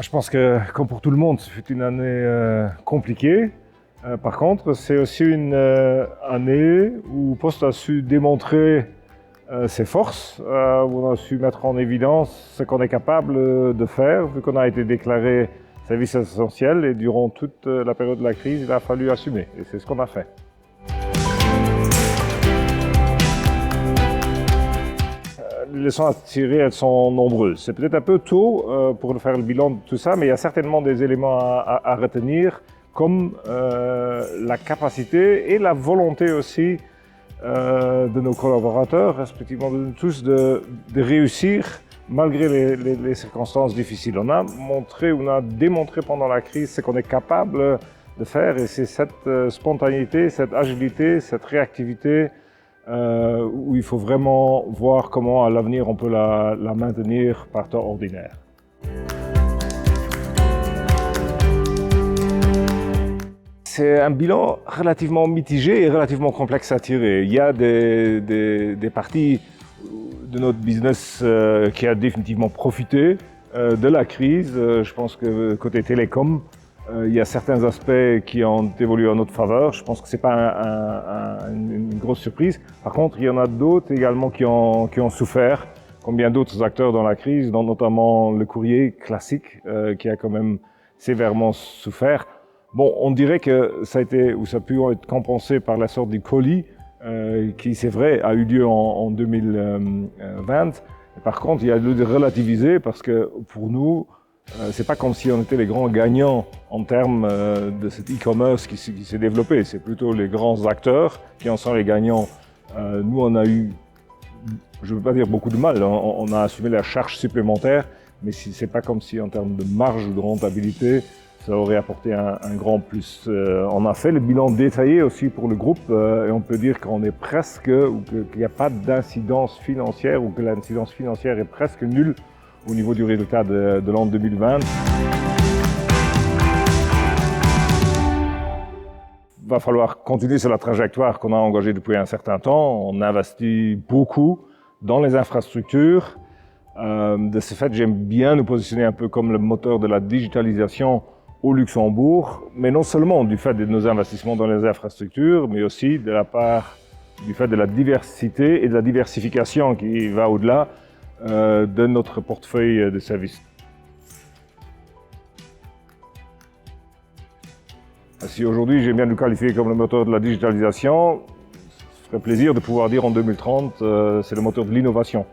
Je pense que, comme pour tout le monde, ce fut une année compliquée. Par contre, c'est aussi une année où Post a su démontrer ses forces, où on a su mettre en évidence ce qu'on est capable de faire, vu qu'on a été déclaré service essentiel et durant toute la période de la crise, il a fallu assumer. Et c'est ce qu'on a fait. Les leçons à tirer, elles sont nombreuses. C'est peut-être un peu tôt pour faire le bilan de tout ça, mais il y a certainement des éléments à retenir, comme la capacité et la volonté aussi de nos collaborateurs, respectivement de nous tous, de réussir malgré les circonstances difficiles. On a montré, on a démontré pendant la crise ce qu'on est capable de faire, et c'est cette spontanéité, cette agilité, cette réactivité où il faut vraiment voir comment à l'avenir on peut la maintenir par temps ordinaire. C'est un bilan relativement mitigé et relativement complexe à tirer. Il y a des parties de notre business qui a définitivement profité de la crise. Je pense que côté télécom, il y a certains aspects qui ont évolué en notre faveur. Je pense que ce n'est pas une grosse surprise. Par contre, il y en a d'autres également qui ont souffert, comme bien d'autres acteurs dans la crise, dont notamment le courrier classique qui a quand même sévèrement souffert. Bon, on dirait que ça a été, ou ça a pu être compensé par la sorte du colis qui, c'est vrai, a eu lieu en 2020. Par contre, il y a lieu de relativiser parce que pour nous, c'est pas comme si on était les grands gagnants en termes de cet e-commerce qui s'est développé. C'est plutôt les grands acteurs qui en sont les gagnants. Nous, on a eu, je ne veux pas dire beaucoup de mal, on a assumé la charge supplémentaire, mais c'est pas comme si en termes de marge ou de rentabilité, ça aurait apporté un grand plus. On a fait le bilan détaillé aussi pour le groupe et on peut dire qu'on est presque, ou qu'il n'y a pas d'incidence financière, ou que l'incidence financière est presque nulle au niveau du résultat de l'an 2020. Il va falloir continuer sur la trajectoire qu'on a engagée depuis un certain temps. On investit beaucoup dans les infrastructures. De ce fait, j'aime bien nous positionner un peu comme le moteur de la digitalisation au Luxembourg, mais non seulement du fait de nos investissements dans les infrastructures, mais aussi de la part du fait de la diversité et de la diversification qui va au-delà de notre portefeuille de services. Si aujourd'hui j'aime bien nous qualifier comme le moteur de la digitalisation, ça ferait plaisir de pouvoir dire en 2030 c'est le moteur de l'innovation.